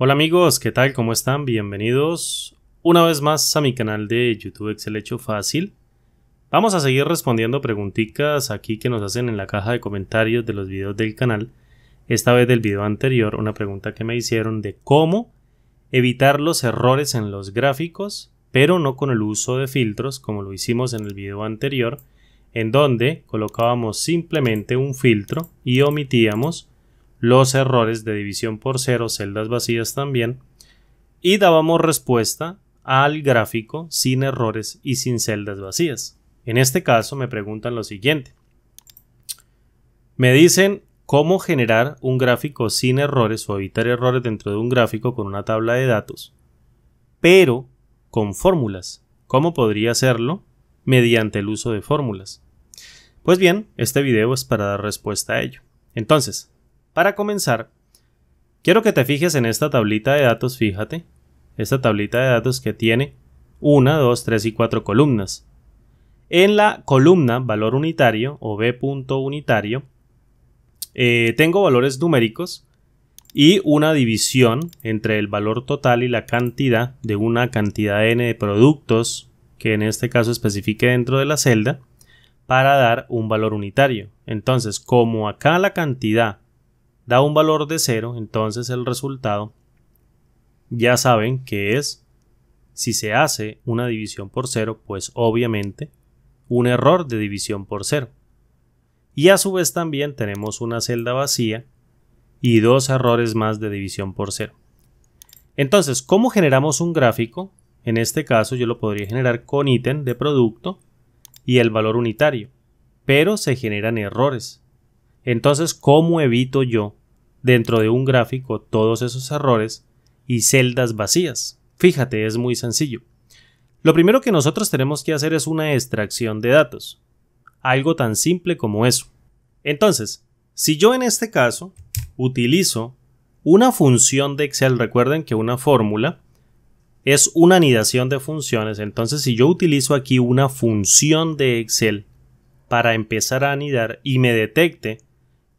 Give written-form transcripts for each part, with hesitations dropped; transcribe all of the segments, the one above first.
Hola amigos, ¿qué tal? ¿Cómo están? Bienvenidos una vez más a mi canal de YouTube Excel Hecho Fácil. Vamos a seguir respondiendo preguntitas aquí que nos hacen en la caja de comentarios de los videos del canal. Esta vez del video anterior, una pregunta que me hicieron de cómo evitar los errores en los gráficos, pero no con el uso de filtros como lo hicimos en el video anterior, en donde colocábamos simplemente un filtro y omitíamos los errores de división por cero, celdas vacías también, y dábamos respuesta al gráfico sin errores y sin celdas vacías. En este caso me preguntan lo siguiente. Me dicen cómo generar un gráfico sin errores o evitar errores dentro de un gráfico con una tabla de datos, pero con fórmulas. ¿Cómo podría hacerlo? Mediante el uso de fórmulas. Pues bien, este video es para dar respuesta a ello. Entonces, para comenzar, quiero que te fijes en esta tablita de datos, fíjate, esta tablita de datos que tiene 1, 2, 3 y 4 columnas. En la columna valor unitario o B punto unitario, tengo valores numéricos y una división entre el valor total y la cantidad de una cantidad n de productos que en este caso especifique dentro de la celda para dar un valor unitario. Entonces, como acá la cantidad da un valor de 0, entonces el resultado ya saben que es, si se hace una división por 0, pues obviamente un error de división por 0. Y a su vez también tenemos una celda vacía y dos errores más de división por 0. Entonces, ¿cómo generamos un gráfico? En este caso yo lo podría generar con ítem de producto y el valor unitario, pero se generan errores. Entonces, ¿cómo evito yo dentro de un gráfico todos esos errores y celdas vacías? Fíjate, es muy sencillo. Lo primero que nosotros tenemos que hacer es una extracción de datos. Algo tan simple como eso. Entonces, si yo en este caso utilizo una función de Excel, recuerden que una fórmula es una anidación de funciones. Entonces, si yo utilizo aquí una función de Excel para empezar a anidar y me detecte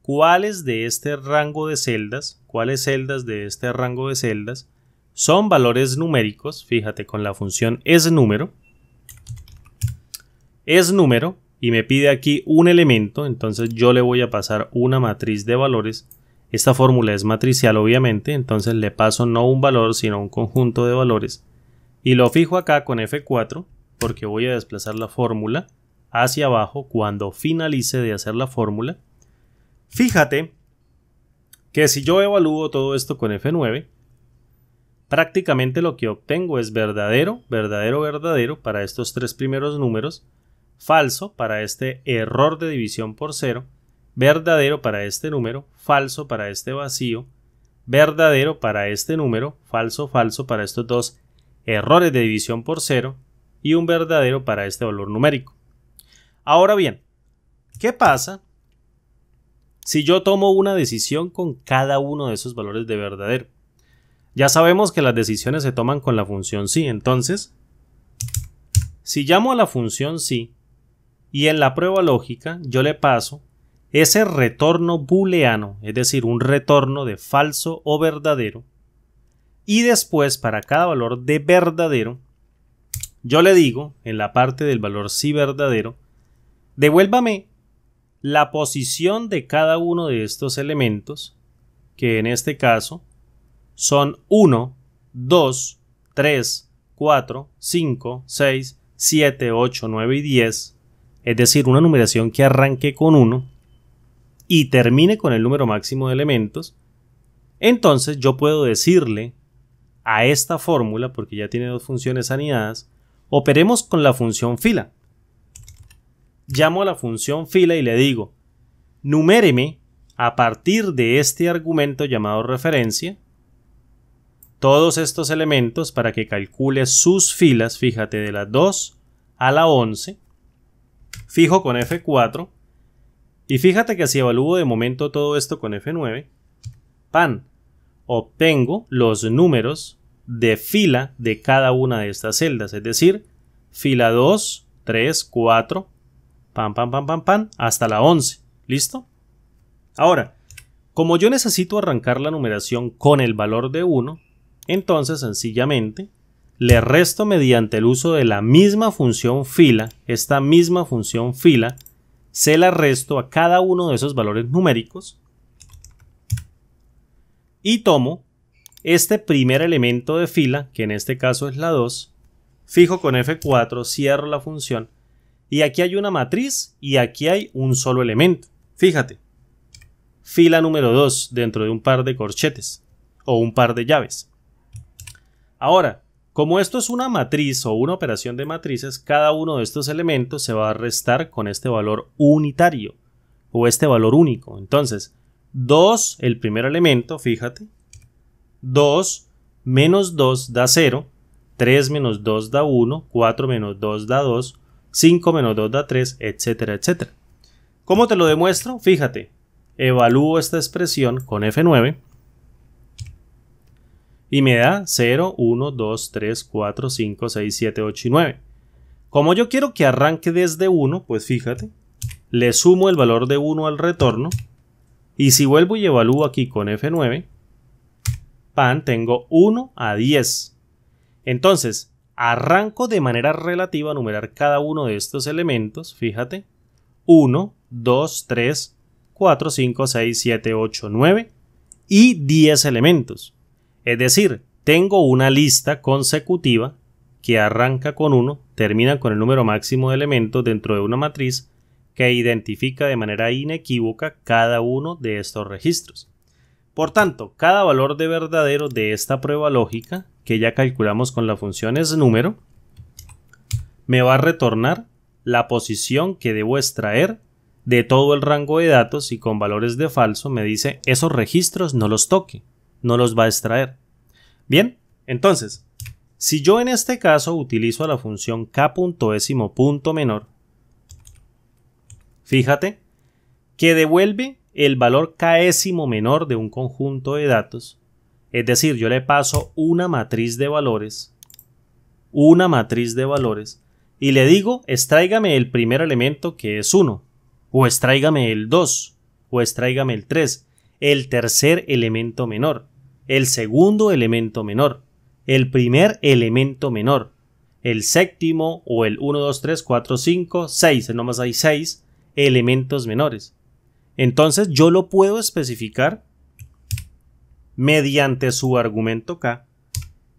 cuáles de este rango de celdas, cuáles celdas de este rango de celdas son valores numéricos, fíjate con la función esNúmero y me pide aquí un elemento, entonces yo le voy a pasar una matriz de valores. Esta fórmula es matricial obviamente, entonces le paso no un valor sino un conjunto de valores y lo fijo acá con F4 porque voy a desplazar la fórmula hacia abajo cuando finalice de hacer la fórmula. Fíjate que si yo evalúo todo esto con F9, prácticamente lo que obtengo es verdadero, verdadero, verdadero para estos tres primeros números, falso para este error de división por 0, verdadero para este número, falso para este vacío, verdadero para este número, falso, falso para estos dos errores de división por 0 y un verdadero para este valor numérico. Ahora bien, ¿qué pasa si yo tomo una decisión con cada uno de esos valores de verdadero? Ya sabemos que las decisiones se toman con la función sí. Entonces, si llamo a la función sí y en la prueba lógica yo le paso ese retorno booleano, es decir, un retorno de falso o verdadero, y después para cada valor de verdadero yo le digo en la parte del valor sí verdadero, devuélvame la posición de cada uno de estos elementos, que en este caso son 1, 2, 3, 4, 5, 6, 7, 8, 9 y 10, es decir, una numeración que arranque con 1 y termine con el número máximo de elementos. Entonces yo puedo decirle a esta fórmula, porque ya tiene dos funciones anidadas, operemos con la función fila. Llamo a la función fila y le digo, numéreme a partir de este argumento llamado referencia todos estos elementos para que calcule sus filas, fíjate, de la 2 a la 11, fijo con F4 y fíjate que si evalúo de momento todo esto con F9, obtengo los números de fila de cada una de estas celdas, es decir, fila 2, 3, 4, hasta la 11. ¿Listo? Ahora, como yo necesito arrancar la numeración con el valor de 1, Entonces, sencillamente, le resto mediante el uso de la misma función fila, esta misma función fila, se la resto a cada uno de esos valores numéricos y tomo este primer elemento de fila, que en este caso es la 2, fijo con F4, cierro la función y aquí hay una matriz y aquí hay un solo elemento. Fíjate, fila número 2 dentro de un par de corchetes o un par de llaves. Ahora, como esto es una matriz o una operación de matrices, cada uno de estos elementos se va a restar con este valor unitario o este valor único. Entonces, 2, el primer elemento, fíjate, 2 menos 2 da 0, 3 menos 2 da 1, 4 menos 2 da 2, 5 menos 2 da 3, etcétera, etcétera. ¿Cómo te lo demuestro? Fíjate, evalúo esta expresión con F9 y me da 0, 1, 2, 3, 4, 5, 6, 7, 8 y 9. Como yo quiero que arranque desde 1, pues fíjate, le sumo el valor de 1 al retorno y si vuelvo y evalúo aquí con F9, tengo 1 a 10. Entonces, arranco de manera relativa a numerar cada uno de estos elementos, fíjate, 1, 2, 3, 4, 5, 6, 7, 8, 9 y 10 elementos. Es decir, tengo una lista consecutiva que arranca con 1, termina con el número máximo de elementos dentro de una matriz que identifica de manera inequívoca cada uno de estos registros. Por tanto, cada valor de verdadero de esta prueba lógica, que ya calculamos con la función isNúmero, me va a retornar la posición que debo extraer de todo el rango de datos y con valores de falso me dice esos registros no los toque, no los va a extraer. Bien, entonces, si yo en este caso utilizo la función k.décimo.menor, fíjate que devuelve el valor késimo menor de un conjunto de datos, es decir, yo le paso una matriz de valores, y le digo, extráigame el primer elemento que es 1, o extráigame el 2, o extráigame el 3, el tercer elemento menor, el segundo elemento menor, el primer elemento menor, el séptimo o el 1, 2, 3, 4, 5, 6, nomás hay 6 elementos menores. Entonces yo lo puedo especificar mediante su argumento k,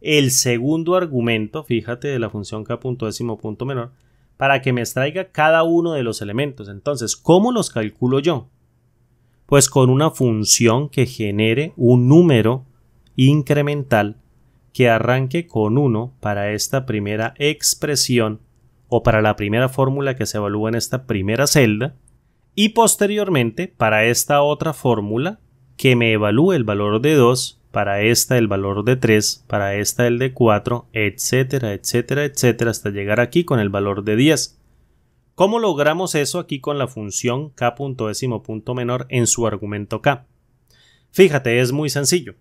el segundo argumento, fíjate, de la función k.décimo.menor, para que me extraiga cada uno de los elementos. Entonces, ¿cómo los calculo yo? Pues con una función que genere un número incremental que arranque con 1 para esta primera expresión o para la primera fórmula que se evalúa en esta primera celda y posteriormente para esta otra fórmula que me evalúe el valor de 2, para esta el valor de 3, para esta el de 4, etcétera, etcétera, etcétera, hasta llegar aquí con el valor de 10. ¿Cómo logramos eso aquí con la función k.décimo.menor en su argumento k? Fíjate, es muy sencillo.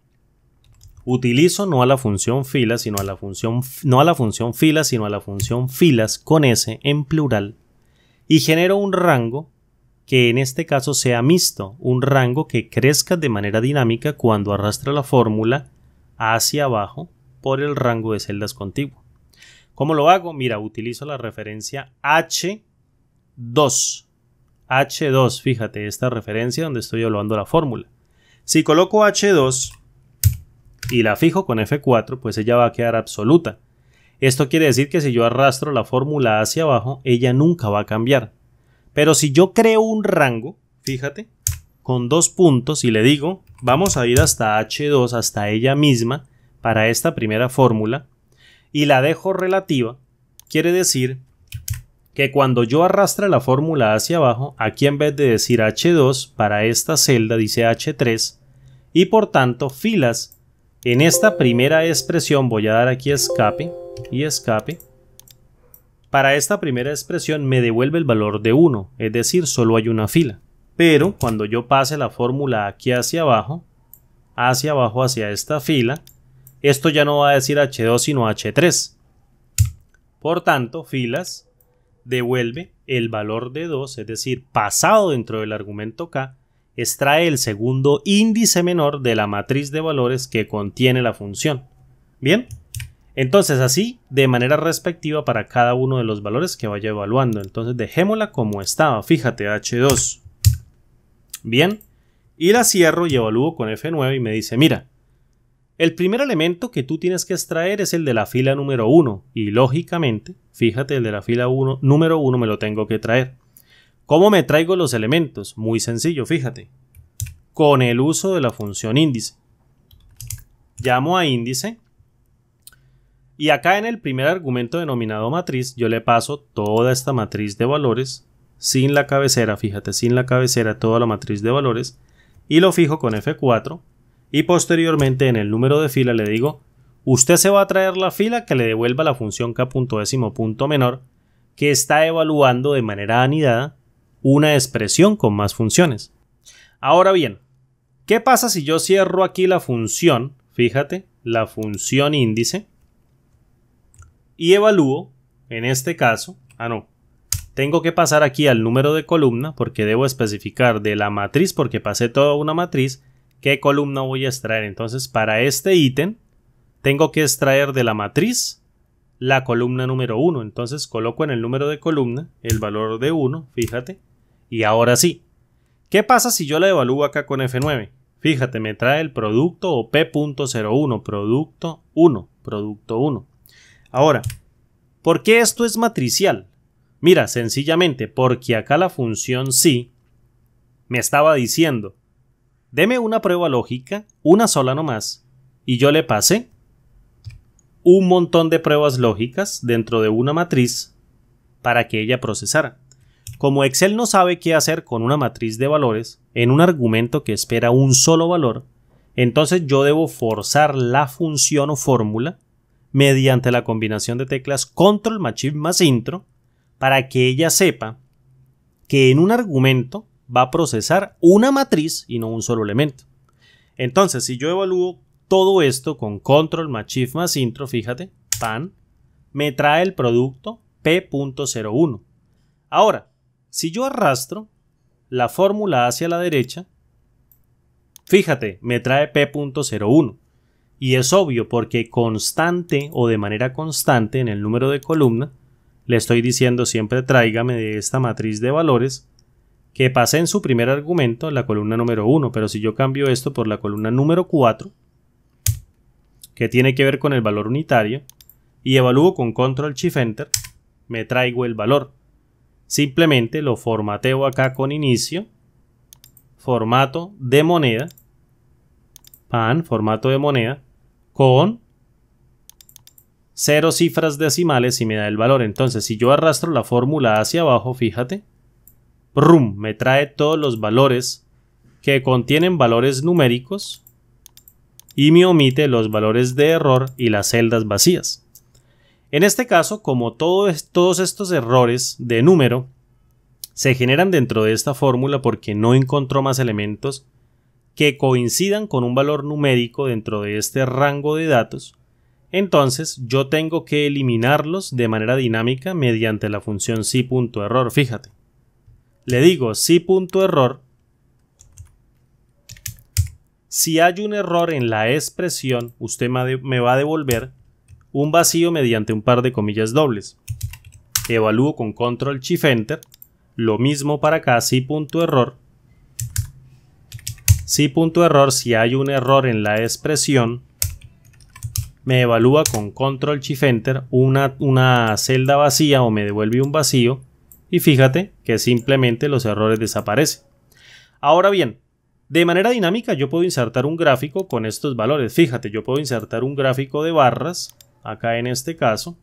Utilizo no a la función fila, sino a la función filas con s en plural y genero un rango que en este caso sea mixto, un rango que crezca de manera dinámica cuando arrastra la fórmula hacia abajo por el rango de celdas contiguo. ¿Cómo lo hago? Mira, utilizo la referencia H2. H2, fíjate, esta referencia donde estoy evaluando la fórmula. Si coloco H2 y la fijo con F4, pues ella va a quedar absoluta. Esto quiere decir que si yo arrastro la fórmula hacia abajo, ella nunca va a cambiar. Pero si yo creo un rango, fíjate, con 2 puntos y le digo, vamos a ir hasta H2, hasta ella misma, para esta primera fórmula, y la dejo relativa, quiere decir que cuando yo arrastre la fórmula hacia abajo, aquí en vez de decir H2, para esta celda dice H3, y por tanto filas, en esta primera expresión voy a dar aquí escape y escape. Para esta primera expresión me devuelve el valor de 1, es decir, solo hay una fila. Pero cuando yo pase la fórmula aquí hacia abajo, hacia esta fila, esto ya no va a decir H2 sino H3. Por tanto, filas devuelve el valor de 2, es decir, pasado dentro del argumento k, extrae el segundo índice menor de la matriz de valores que contiene la función. Bien, entonces así de manera respectiva para cada uno de los valores que vaya evaluando. Entonces dejémosla como estaba, fíjate, H2. Bien, y la cierro y evalúo con F9 y me dice, mira, el primer elemento que tú tienes que extraer es el de la fila número 1 y lógicamente, fíjate, el de la fila número 1 me lo tengo que traer. ¿Cómo me traigo los elementos? Muy sencillo, fíjate, con el uso de la función índice. Llamo a índice y acá en el primer argumento denominado matriz yo le paso toda esta matriz de valores sin la cabecera, fíjate, sin la cabecera toda la matriz de valores y lo fijo con F4 y posteriormente en el número de fila le digo, usted se va a traer la fila que le devuelva la función k.décimo.menor que está evaluando de manera anidada una expresión con más funciones. Ahora bien, ¿qué pasa si yo cierro aquí la función, fíjate, la función índice y evalúo, en este caso, tengo que pasar aquí al número de columna porque debo especificar de la matriz, porque pasé toda una matriz, qué columna voy a extraer. Entonces, para este ítem, tengo que extraer de la matriz la columna número 1. Entonces, coloco en el número de columna el valor de 1, fíjate. Y ahora sí, ¿qué pasa si yo la evalúo acá con F9? Fíjate, me trae el producto o P.01, producto 1, producto 1. Ahora, ¿por qué esto es matricial? Mira, sencillamente porque acá la función sí me estaba diciendo, deme una prueba lógica, una sola nomás, y yo le pasé un montón de pruebas lógicas dentro de una matriz para que ella procesara. Como Excel no sabe qué hacer con una matriz de valores en un argumento que espera un solo valor, entonces yo debo forzar la función o fórmula mediante la combinación de teclas Control más Shift más Intro para que ella sepa que en un argumento va a procesar una matriz y no un solo elemento. Entonces, si yo evalúo todo esto con Control más Shift más Intro, fíjate, pan, me trae el producto P.01. Ahora, si yo arrastro la fórmula hacia la derecha, fíjate, me trae P.01. Y es obvio porque constante o de manera constante en el número de columna, le estoy diciendo siempre tráigame de esta matriz de valores que pasé en su primer argumento en la columna número 1, pero si yo cambio esto por la columna número 4, que tiene que ver con el valor unitario, y evalúo con Control Shift Enter, me traigo el valor. Simplemente lo formateo acá con inicio, formato de moneda, formato de moneda, con 0 cifras decimales y me da el valor. Entonces, si yo arrastro la fórmula hacia abajo, fíjate, me trae todos los valores que contienen valores numéricos y me omite los valores de error y las celdas vacías. En este caso, como todos estos errores de número se generan dentro de esta fórmula porque no encontró más elementos que coincidan con un valor numérico dentro de este rango de datos, entonces yo tengo que eliminarlos de manera dinámica mediante la función si.error. Fíjate, le digo si.error. Si hay un error en la expresión, usted me va a devolver un vacío mediante un par de comillas dobles. Evalúo con Control Shift Enter. Lo mismo para acá, si.error. Si.error, si hay un error en la expresión, me evalúa con Control Shift Enter una celda vacía o me devuelve un vacío y fíjate que simplemente los errores desaparecen. Ahora bien, de manera dinámica yo puedo insertar un gráfico con estos valores. Fíjate, yo puedo insertar un gráfico de barras, acá en este caso,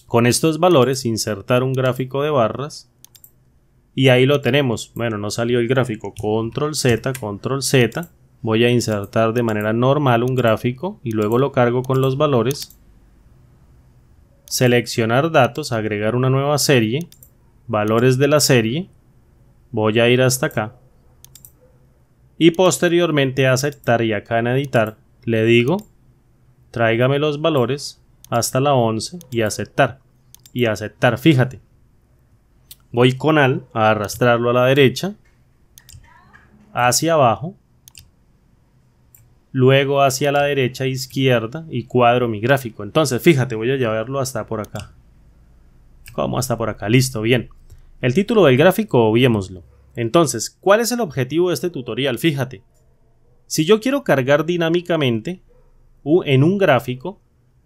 con estos valores, insertar un gráfico de barras y ahí lo tenemos. Bueno, no salió el gráfico, Control Z, voy a insertar de manera normal un gráfico y luego lo cargo con los valores, seleccionar datos, agregar una nueva serie, valores de la serie, voy a ir hasta acá y posteriormente aceptar y acá en editar le digo tráigame los valores hasta la 11 y aceptar fíjate, voy con a arrastrarlo a la derecha hacia abajo, luego hacia la derecha e izquierda y cuadro mi gráfico. Entonces, fíjate, voy a llevarlo hasta por acá. ¿Cómo hasta por acá? Listo, bien. El título del gráfico, obviémoslo. Entonces, ¿cuál es el objetivo de este tutorial? Fíjate, si yo quiero cargar dinámicamente en un gráfico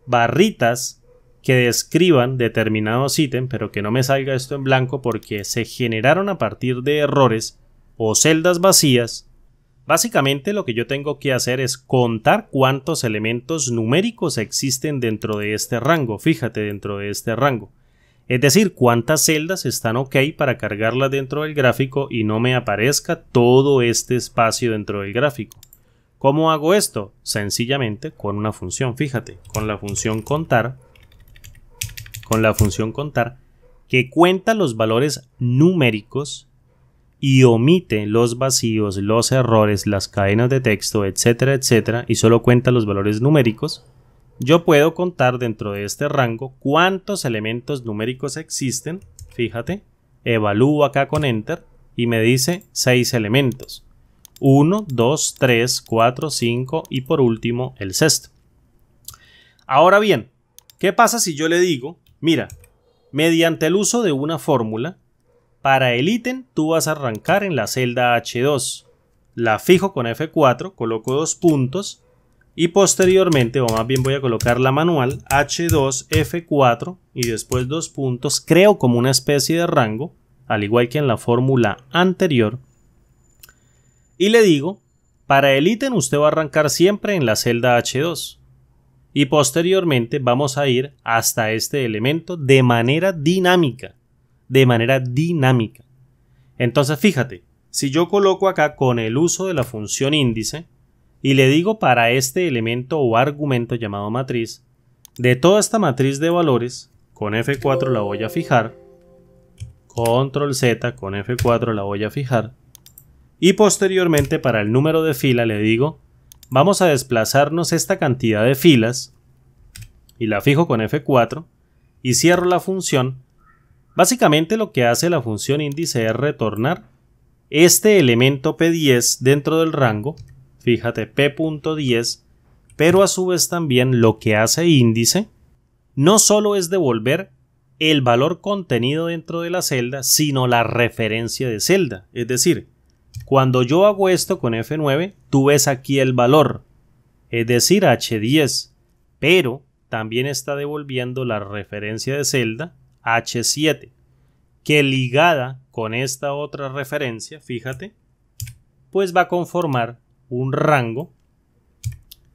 barritas que describan determinados ítems, pero que no me salga esto en blanco porque se generaron a partir de errores o celdas vacías, básicamente lo que yo tengo que hacer es contar cuántos elementos numéricos existen dentro de este rango. Fíjate, dentro de este rango. Es decir, cuántas celdas están ok para cargarlas dentro del gráfico y no me aparezca todo este espacio dentro del gráfico. ¿Cómo hago esto? Sencillamente con una función, fíjate, con la función contar, que cuenta los valores numéricos y omite los vacíos, los errores, las cadenas de texto, etcétera, etcétera, y solo cuenta los valores numéricos. Yo puedo contar dentro de este rango cuántos elementos numéricos existen. Fíjate, evalúo acá con Enter y me dice 6 elementos. 1, 2, 3, 4, 5 y por último el sexto. Ahora bien, ¿qué pasa si yo le digo, mira, mediante el uso de una fórmula, para el ítem tú vas a arrancar en la celda H2, la fijo con F4, coloco 2 puntos y posteriormente, o más bien voy a colocar la manual, H2, F4 y después 2 puntos, creo como una especie de rango, al igual que en la fórmula anterior, y le digo, para el ítem usted va a arrancar siempre en la celda H2 y posteriormente vamos a ir hasta este elemento de manera dinámica. Entonces fíjate, si yo coloco acá con el uso de la función índice y le digo para este elemento o argumento llamado matriz, de toda esta matriz de valores, con F4 la voy a fijar, control Z con F4 la voy a fijar, y posteriormente para el número de fila le digo, vamos a desplazarnos esta cantidad de filas, y la fijo con F4, y cierro la función. Básicamente lo que hace la función índice es retornar este elemento P10 dentro del rango, fíjate P.10, pero a su vez también lo que hace índice no solo es devolver el valor contenido dentro de la celda, sino la referencia de celda. Es decir, cuando yo hago esto con F9, tú ves aquí el valor, es decir H10, pero también está devolviendo la referencia de celda H7, que ligada con esta otra referencia, fíjate, pues va a conformar un rango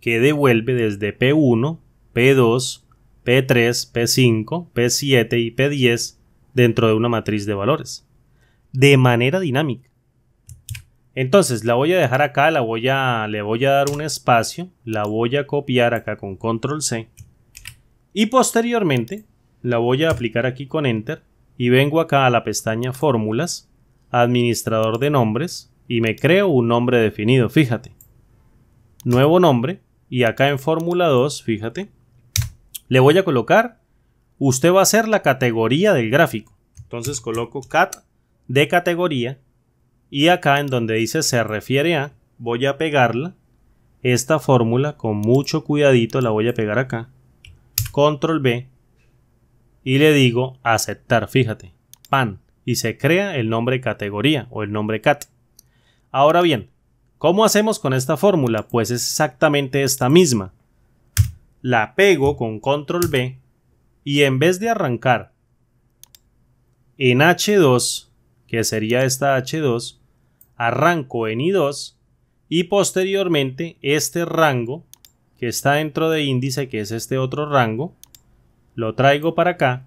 que devuelve desde P1, P2, P3, P5, P7 y P10 dentro de una matriz de valores, de manera dinámica. Entonces la voy a dejar acá, le voy a dar un espacio, la voy a copiar acá con control C y posteriormente la voy a aplicar aquí con Enter y vengo acá a la pestaña Fórmulas, Administrador de Nombres y me creo un nombre definido, fíjate. Nuevo nombre y acá en Fórmula 2, fíjate, le voy a colocar, usted va a hacer la categoría del gráfico. Entonces coloco cat de categoría y acá en donde dice se refiere a, voy a pegarla, esta fórmula con mucho cuidadito la voy a pegar acá, control B y le digo aceptar, fíjate, pan, y se crea el nombre categoría o el nombre cat. Ahora bien, ¿cómo hacemos con esta fórmula? Pues es exactamente esta misma. La pego con control B y en vez de arrancar en H2, que sería esta H2, arranco en I2 y posteriormente este rango que está dentro de índice, que es este otro rango, lo traigo para acá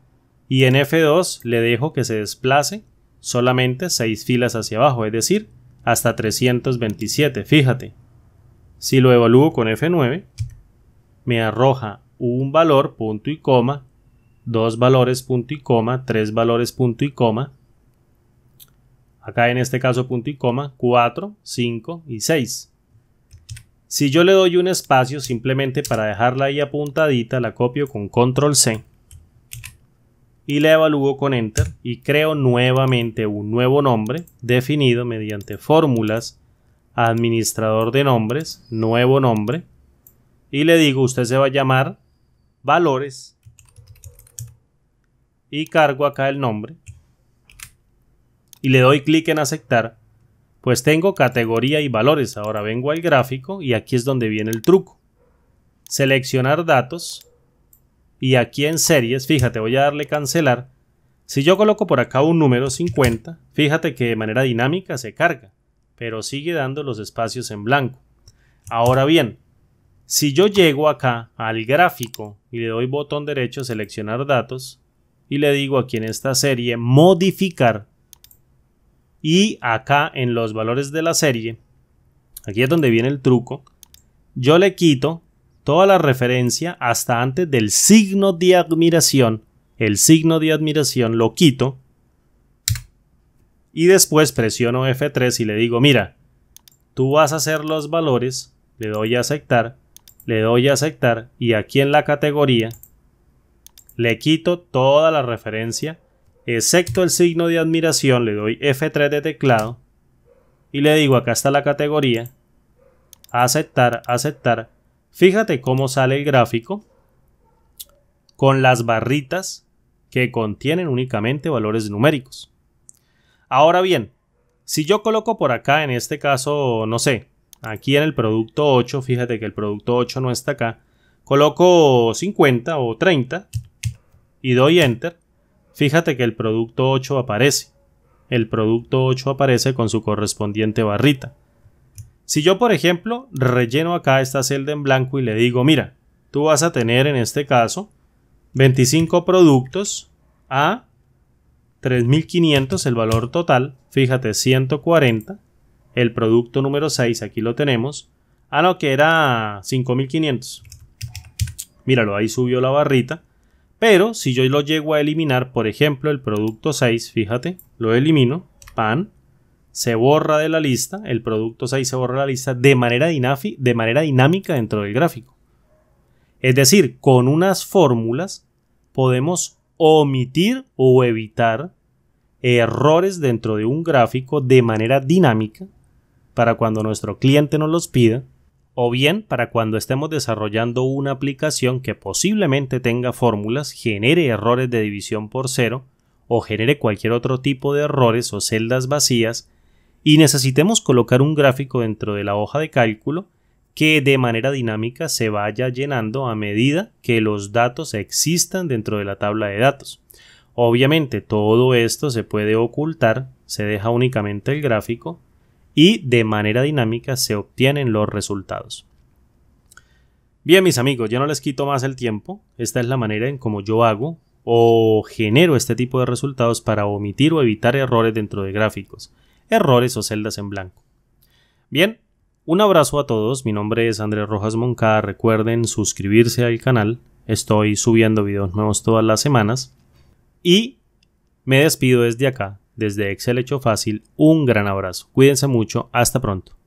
y en F2 le dejo que se desplace solamente 6 filas hacia abajo, es decir, hasta 327. Fíjate, si lo evalúo con F9, me arroja un valor, punto y coma, 2 valores, punto y coma, 3 valores, punto y coma, acá en este caso punto y coma, 4, 5 y 6. Si yo le doy un espacio simplemente para dejarla ahí apuntadita, la copio con control C y la evalúo con Enter y creo nuevamente un nuevo nombre definido mediante fórmulas, administrador de nombres, nuevo nombre, y le digo, usted se va a llamar valores, y cargo acá el nombre, y le doy clic en aceptar. Pues tengo categoría y valores. Ahora vengo al gráfico y aquí es donde viene el truco. Seleccionar datos, y aquí en series, fíjate, voy a darle cancelar. Si yo coloco por acá un número 50, fíjate que de manera dinámica se carga, pero sigue dando los espacios en blanco. Ahora bien, si yo llego acá al gráfico y le doy botón derecho, seleccionar datos, y le digo aquí en esta serie modificar, y acá en los valores de la serie, aquí es donde viene el truco, yo le quito toda la referencia hasta antes del signo de admiración. El signo de admiración lo quito y después presiono F3 y le digo, mira, tú vas a hacer los valores, le doy a aceptar y aquí en la categoría le quito toda la referencia excepto el signo de admiración, le doy F3 de teclado y le digo, acá está la categoría, aceptar, aceptar. Fíjate cómo sale el gráfico con las barritas que contienen únicamente valores numéricos. Ahora bien, si yo coloco por acá, en este caso, no sé, aquí en el producto 8, fíjate que el producto 8 no está acá, coloco 50 o 30 y doy enter, fíjate que el producto 8 aparece. El producto 8 aparece con su correspondiente barrita. Si yo, por ejemplo, relleno acá esta celda en blanco y le digo, mira, tú vas a tener en este caso 25 productos a 3.500 el valor total, fíjate 140, el producto número 6 aquí lo tenemos, no, que era 5.500, míralo, ahí subió la barrita, pero si yo lo llego a eliminar, por ejemplo el producto 6, fíjate, lo elimino, pan, se borra de la lista, el producto 6 se borra de la lista de manera dinámica dentro del gráfico. Es decir, con unas fórmulas podemos omitir o evitar errores dentro de un gráfico de manera dinámica para cuando nuestro cliente nos los pida, o bien para cuando estemos desarrollando una aplicación que posiblemente tenga fórmulas, genere errores de división por cero o genere cualquier otro tipo de errores o celdas vacías y necesitemos colocar un gráfico dentro de la hoja de cálculo que de manera dinámica se vaya llenando a medida que los datos existan dentro de la tabla de datos. Obviamente todo esto se puede ocultar, se deja únicamente el gráfico y de manera dinámica se obtienen los resultados. Bien, mis amigos, yo no les quito más el tiempo. Esta es la manera en cómo yo hago o genero este tipo de resultados para omitir o evitar errores dentro de gráficos, errores o celdas en blanco. Bien, un abrazo a todos, mi nombre es Andrés Rojas Moncada, recuerden suscribirse al canal, estoy subiendo videos nuevos todas las semanas y me despido desde acá, desde Excel Hecho Fácil, un gran abrazo, cuídense mucho, hasta pronto.